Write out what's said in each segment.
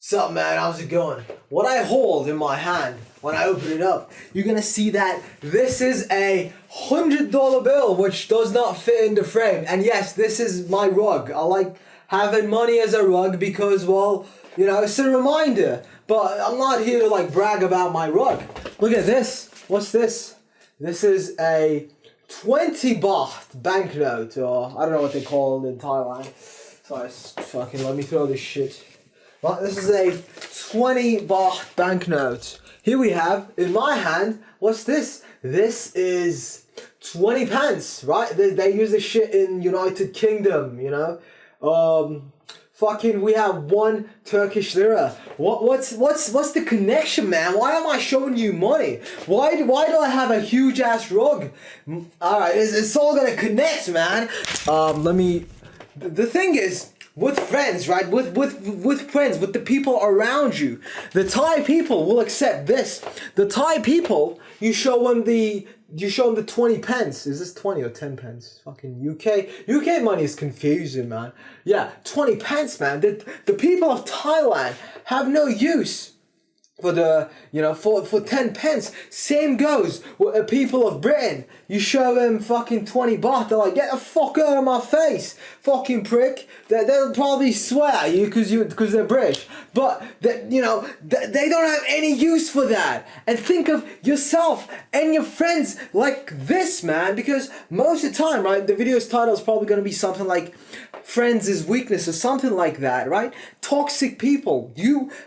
Sup man, how's it going? What I hold in my hand when I open it up, you're gonna see that this is a $100 bill which does not fit in the frame. And yes, this is my rug. I like having money as a rug because, well, you know, it's a reminder. But I'm not here to like brag about my rug. Look at this. What's this? This is a 20 baht banknote, or I don't know what they call it in Thailand. Sorry, fucking let me throw this shit. Well, this is a 20 baht banknote. Here we have, in my hand, what's this? This is 20 pence, right? They use this shit in United Kingdom, you know? We have 1 Turkish lira. What's the connection, man? Why am I showing you money? Why do I have a huge ass rug? Alright, it's all gonna connect, man. The thing is, with friends, right? With friends, with the people around you, the Thai people will accept this. The Thai people, you show them the 20 pence. Is this 20 or 10 pence? Fucking UK money is confusing, man. Yeah, 20 pence, man. The people of Thailand have no use for the, for 10 pence. Same goes with the people of Britain. You show them fucking 20 baht, they're like, get the fuck out of my face, fucking prick. They'll probably swear at you because they're British. But, they don't have any use for that. And think of yourself and your friends like this, man. Because most of the time, right, the video's title is probably going to be something like friends is weakness or something like that, right? Toxic people.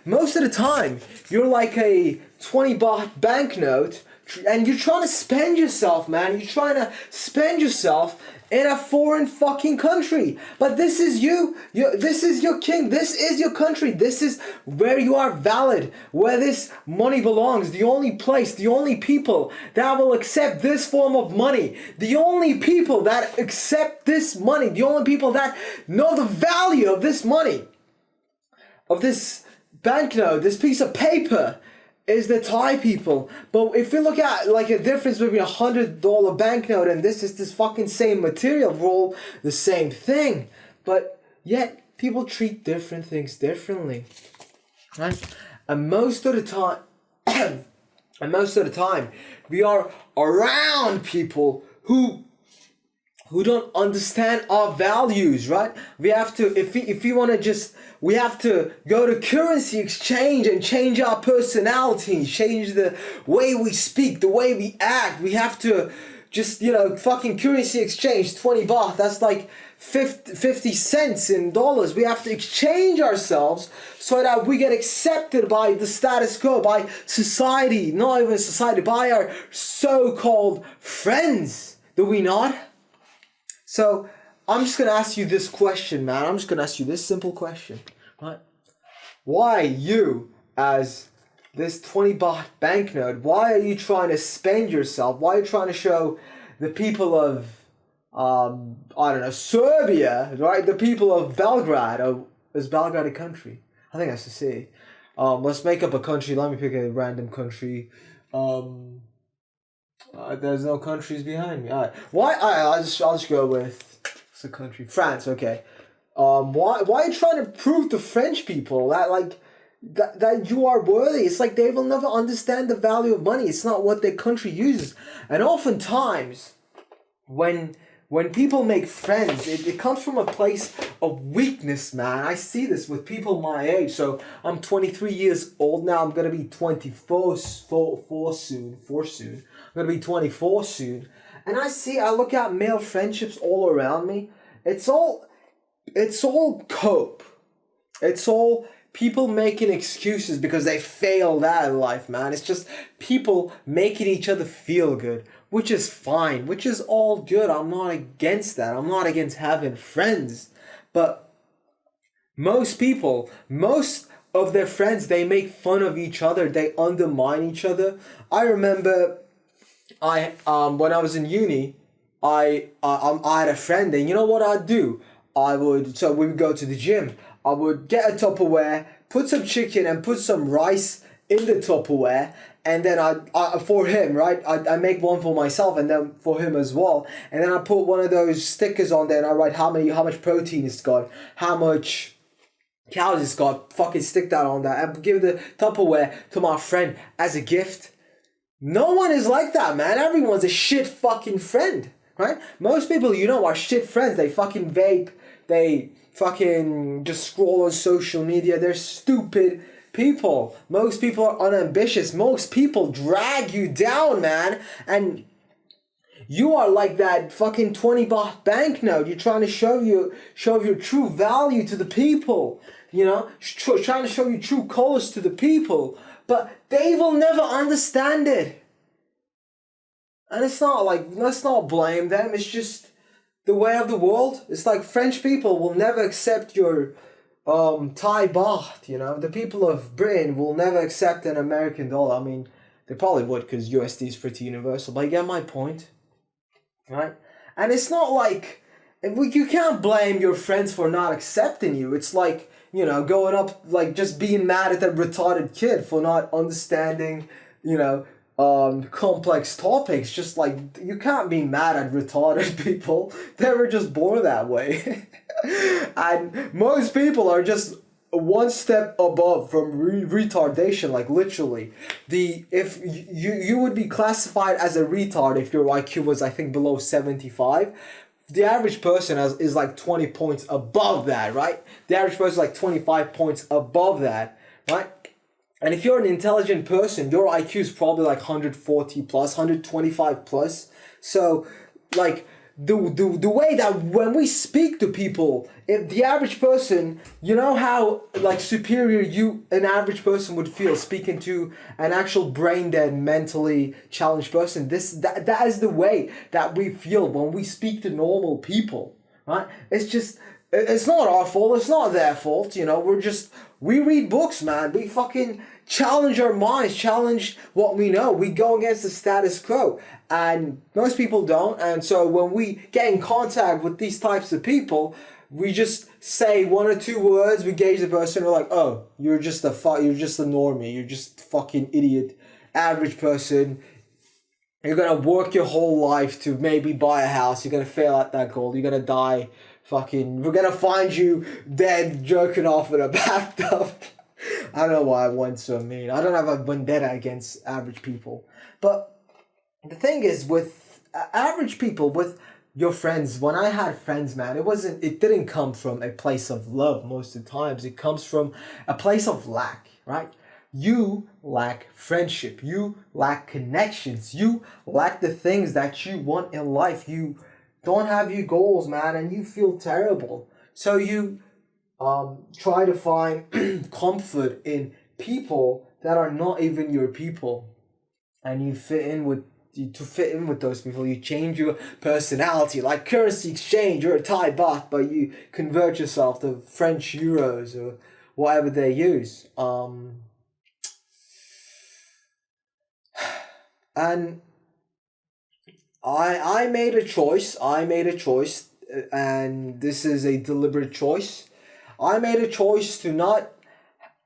Most of the time, you're like a 20 baht banknote and you're trying to spend yourself, man. You're trying to spend yourself in a foreign fucking country. But this is you. This is your king. This is your country. This is where you are valid, where this money belongs. The only place, the only people that will accept this form of money, the only people that accept this money, the only people that know the value of this money, of this banknote, this piece of paper, is the Thai people. But if you look at like a difference between $100 banknote and this fucking same material, we're all the same thing. But yet people treat different things differently, right? And most of the time, we are around people who don't understand our values, right? We have to, we have to go to currency exchange and change our personality, change the way we speak, the way we act. We have to just, fucking currency exchange, 20 baht, that's like 50 cents in dollars. We have to exchange ourselves so that we get accepted by the status quo, by society, not even society, by our so-called friends. Do we not? So, I'm just going to ask you this question, man. I'm just going to ask you this simple question, right? Why you, as this 20 baht banknote, why are you trying to spend yourself? Why are you trying to show the people of, Serbia, right? The people of Belgrade, is Belgrade a country? I think that's the city. Let's make up a country. Let me pick a random country. There's no countries behind me. Alright. Why? I'll just go with it's a country. France. Okay. Why are you trying to prove to French people that you are worthy? It's like they will never understand the value of money. It's not what their country uses. And oftentimes, when people make friends, it comes from a place of weakness, man. I see this with people my age. So I'm 23 years old now. I'm gonna be 24 soon. I'm gonna be 24 soon. And I look at male friendships all around me. It's all cope. It's all people making excuses because they failed out in life, man. It's just people making each other feel good, which is fine, which is all good. I'm not against that. I'm not against having friends. But most of their friends, they make fun of each other. They undermine each other. I remember when I was in uni, I had a friend, and you know what I'd do? So we would go to the gym. I would get a Tupperware, put some chicken and put some rice in the Tupperware, and then I for him, right? I make one for myself and then for him as well. And then I put one of those stickers on there and I write how much protein it's got, how much Cal just got fucking stick that on that and give the Tupperware to my friend as a gift. No one is like that, man. Everyone's a shit fucking friend, right? Most people, are shit friends. They fucking vape. They fucking just scroll on social media. They're stupid people. Most people are unambitious. Most people drag you down, man. And you are like that fucking 20 baht banknote. You're trying to show your true value to the people. Trying to show your true colors to the people. But they will never understand it. And it's not like, let's not blame them. It's just the way of the world. It's like French people will never accept your Thai baht, The people of Britain will never accept an American dollar. I mean, they probably would because USD is pretty universal. But you get my point, right? And it's not like, you can't blame your friends for not accepting you. It's like, going up, like just being mad at that retarded kid for not understanding, complex topics. Just like, you can't be mad at retarded people. They were just born that way. And most people are just one step above from retardation, like literally. If you would be classified as a retard if your IQ was, I think, below 75. The average person is like 20 points above that, right? The average person is like 25 points above that, right? And if you're an intelligent person, your IQ is probably like 140 plus, 125 plus. So, like, the way that when we speak to people, if the average person, how like superior an average person would feel speaking to an actual brain dead, mentally challenged person. That is the way that we feel when we speak to normal people, right? It's not our fault. It's not their fault. We read books, man. We fucking challenge our minds, challenge what we know. We go against the status quo. And most people don't. And so when we get in contact with these types of people, we just say one or two words, we gauge the person, we're like, oh, you're just a normie. You're just fucking idiot, average person. You're going to work your whole life to maybe buy a house. You're going to fail at that goal. You're going to die. We're going to find you dead, jerking off in a bathtub. I don't know why I went so mean. I don't have a vendetta against average people. But the thing is, with average people, with your friends, when I had friends, man, it didn't come from a place of love most of the times. It comes from a place of lack, right? You lack friendship. You lack connections. You lack the things that you want in life. You don't have your goals, man, and you feel terrible. So you try to find comfort in people that are not even your people, and you fit in with those people. You change your personality, like currency exchange. You're a Thai baht, but you convert yourself to French euros or whatever they use. And I made a choice, and this is a deliberate choice. I made a choice to not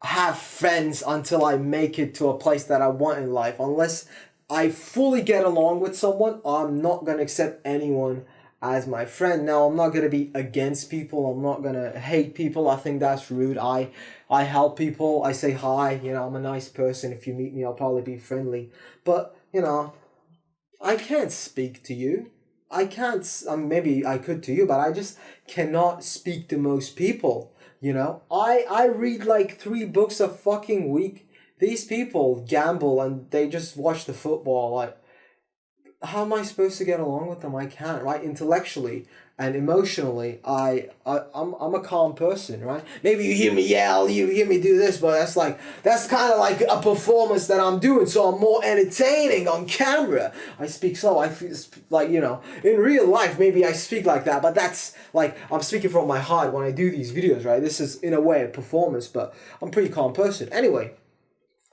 have friends until I make it to a place that I want in life. Unless I fully get along with someone, I'm not going to accept anyone as my friend. Now, I'm not going to be against people. I'm not going to hate people. I think that's rude. I help people. I say hi. I'm a nice person. If you meet me, I'll probably be friendly. But, I can't speak to you. I can't, maybe I could to you, but I just cannot speak to most people. I read like 3 books a fucking week. These people gamble and they just watch the football. Like, how am I supposed to get along with them? I can't, right? Intellectually and emotionally, I'm a calm person, right? Maybe you hear me yell, you hear me do this, but that's kind of like a performance that I'm doing, so I'm more entertaining on camera. I speak slow. I feel like, in real life, maybe I speak like that, but that's like, I'm speaking from my heart when I do these videos, right? This is, in a way, a performance, but I'm a pretty calm person. Anyway,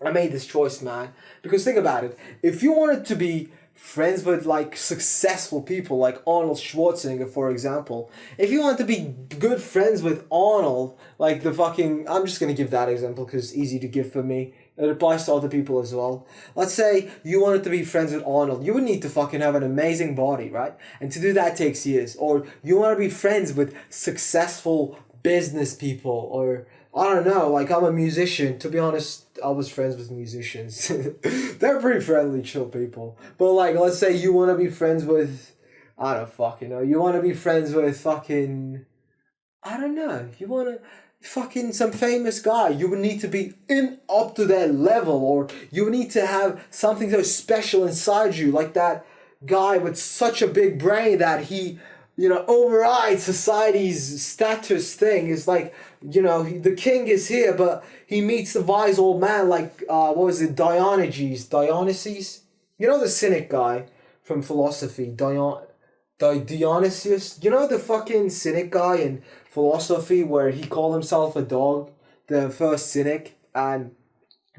I made this choice, man, because think about it. If you wanted to be friends with like successful people like Arnold Schwarzenegger, for example, if you want to be good friends with Arnold, like I'm just going to give that example because it's easy to give for me. It applies to other people as well. Let's say you wanted to be friends with Arnold. You would need to fucking have an amazing body, right? And to do that takes years. Or you want to be friends with successful business people or I don't know, like I'm a musician. To be honest, I was friends with musicians. They're pretty friendly, chill people. But like, let's say you want to be friends with, I don't fucking know. You want to be friends with fucking, I don't know. You want to fucking some famous guy. You would need to be in up to their level, or you would need to have something so special inside you, like that guy with such a big brain that he, overrides society's status thing. It's like, the king is here, but he meets the wise old man, like, what was it, Dionysius? The cynic guy from philosophy, Dionysius. The fucking cynic guy in philosophy where he called himself a dog, the first cynic, and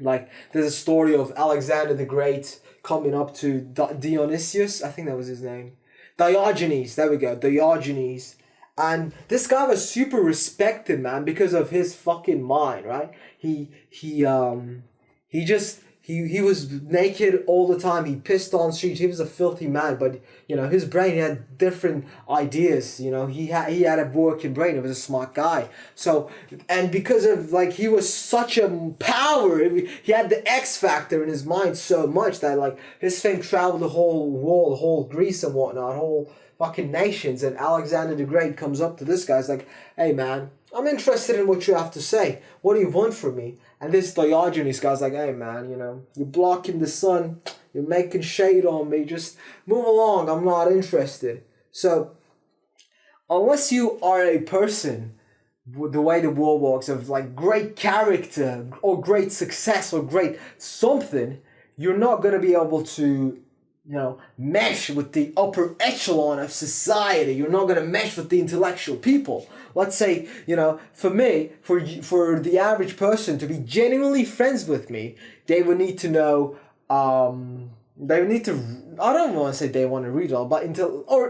like there's a story of Alexander the Great coming up to Dionysius, I think that was his name. Diogenes, there we go, Diogenes. And this guy was super respected, man, because of his fucking mind, right? He was naked all the time. He pissed on streets. He was a filthy man, but his brain had different ideas. He had a working brain. He was a smart guy. So, and because of like he was such a power, he had the X factor in his mind so much that like his fame traveled the whole world, the whole Greece and whatnot, whole fucking nations. And Alexander the Great comes up to this guy. He's like, "Hey man, I'm interested in what you have to say. What do you want from me?" And this Diogenes guy's like, "Hey man, you're blocking the sun, you're making shade on me, just move along, I'm not interested." So, unless you are a person, with the way the world works, of like great character, or great success, or great something, you're not going to be able to, mesh with the upper echelon of society. You're not going to mesh with the intellectual people. Let's say, for me, for the average person to be genuinely friends with me, they would need to know, they would need to, I don't want to say they want to read all, but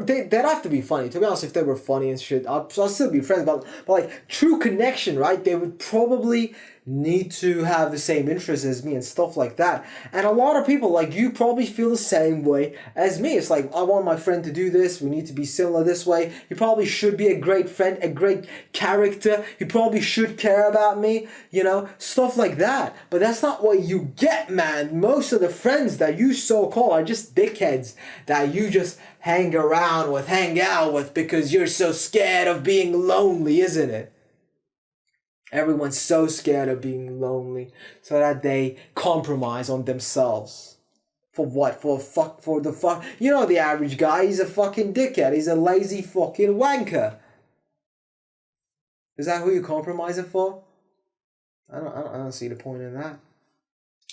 they'd have to be funny. To be honest, if they were funny and shit, I'll still be friends, but like true connection, right? They would probably need to have the same interests as me and stuff like that. And a lot of people like you probably feel the same way as me. It's like, I want my friend to do this, we need to be similar this way. He probably should be a great friend, a great character, he probably should care about me, stuff like that. But that's not what you get, man. Most of the friends that you so-called are just dickheads that you just hang out with because you're so scared of being lonely, isn't it? Everyone's so scared of being lonely, so that they compromise on themselves. For what? For the fuck? The average guy, he's a fucking dickhead. He's a lazy fucking wanker. Is that who you compromising for? I don't see the point in that.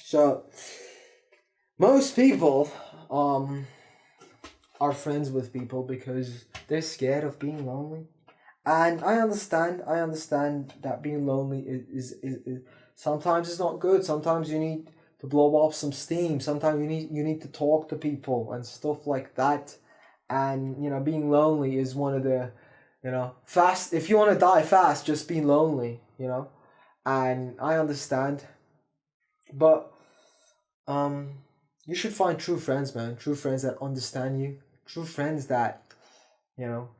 So, most people, are friends with people because they're scared of being lonely. And I understand that being lonely is sometimes it's not good. Sometimes you need to blow off some steam. Sometimes you need to talk to people and stuff like that. And being lonely is one of the fast. If you want to die fast, just be lonely. And I understand, but you should find true friends, man. True friends that understand you. True friends that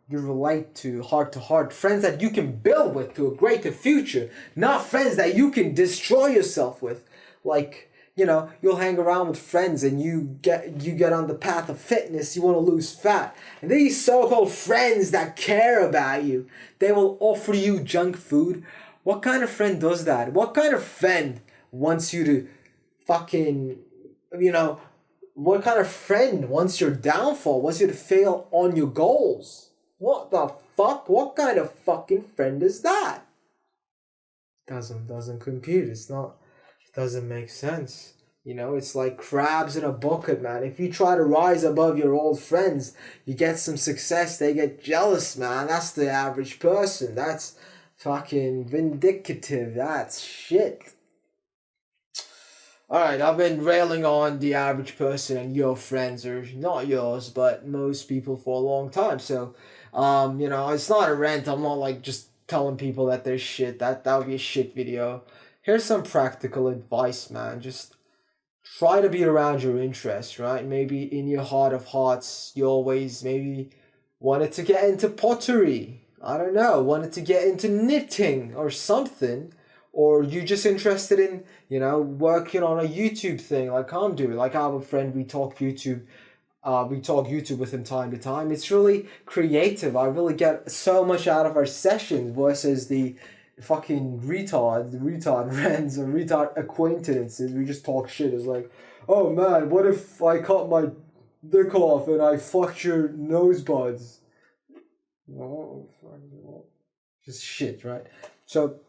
you relate to heart, friends that you can build with to a greater future, not friends that you can destroy yourself with. Like, you'll hang around with friends and you get on the path of fitness, you want to lose fat. And these so-called friends that care about you, they will offer you junk food. What kind of friend does that? What kind of friend wants you to fucking, what kind of friend wants your downfall, wants you to fail on your goals? What the fuck? What kind of fucking friend is that? Doesn't compute. It doesn't make sense. It's like crabs in a bucket, man. If you try to rise above your old friends, you get some success, they get jealous, man. That's the average person. That's fucking vindictive. That's shit. Alright, I've been railing on the average person and your friends, or not yours, but most people for a long time. So, it's not a rant. I'm not like just telling people that they're shit. That would be a shit video. Here's some practical advice, man. Just try to be around your interests, right? Maybe in your heart of hearts, you always maybe wanted to get into pottery. I don't know, wanted to get into knitting or something. or you just interested in, you know, working on a YouTube thing like I'm doing. Like I have a friend, we talk YouTube with him time to time. It's really creative. I really get so much out of our sessions versus the fucking retard friends or retard acquaintances. We just talk shit. It's like, oh man, what if I cut my dick off and I fucked your nose buds? Oh, just shit, right? So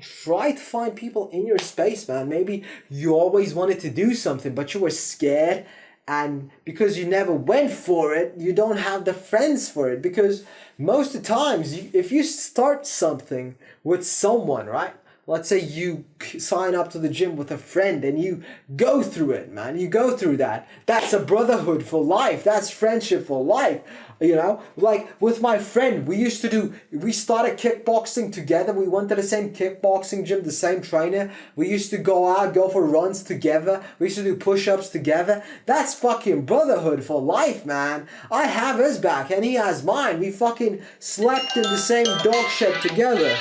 try to find people in your space, man. Maybe you always wanted to do something, but you were scared, and because you never went for it, you don't have the friends for it. Because most of the times, if you start something with someone, right? Let's say you sign up to the gym with a friend and you go through it, man. You go through that. That's a brotherhood for life. That's friendship for life. You know, like with my friend, we started kickboxing together. We went to the same kickboxing gym, the same trainer. We used to go for runs together. We used to do push-ups together. That's fucking brotherhood for life, man. I have his back and he has mine. We fucking slept in the same dog shed together.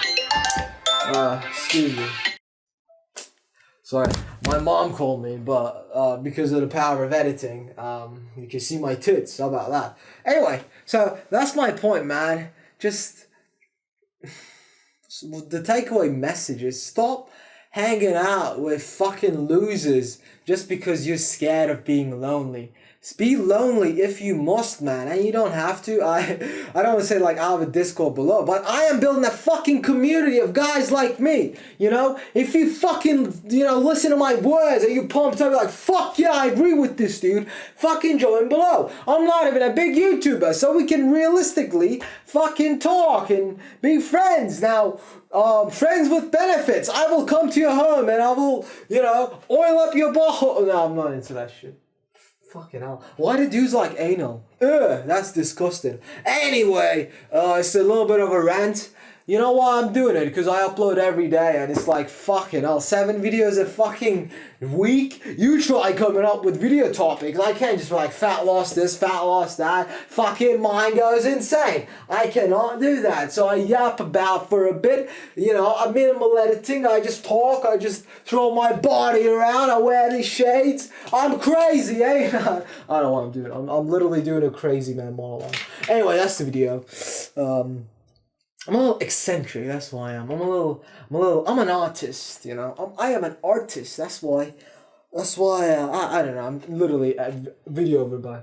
Excuse me. Sorry, my mom called me, but because of the power of editing, you can see my tits. How about that? Anyway, so that's my point, man. Just the takeaway message is stop hanging out with fucking losers just because you're scared of being lonely. Be lonely if you must, man, and you don't have to. I don't want to say like I have a Discord below, but I am building a fucking community of guys like me, you know? If you fucking, you know, listen to my words and you pumped up, you're like, fuck yeah, I agree with this dude, fucking join below. I'm not even a big YouTuber, so we can realistically fucking talk and be friends. Now, friends with benefits. I will come to your home and I will, you know, oil up your butthole. No, I'm not into that shit. Fucking hell. Why do dudes like anal? Ugh, that's disgusting. Anyway, it's a little bit of a rant. You know why I'm doing it? Because I upload every day and it's like fucking hell. 7 videos a fucking week? You try coming up with video topics. I can't just be like fat loss this, fat loss that. Fucking mind goes insane. I cannot do that. So I yap about for a bit. You know, I'm minimal editing. I just talk. I just throw my body around. I wear these shades. I'm crazy, eh? I don't know what I'm doing. I'm literally doing a crazy man monologue. Anyway, that's the video. I'm a little eccentric, that's why I am. I'm an artist, you know. I am an artist, that's why, I don't know, I'm literally, video over, bye.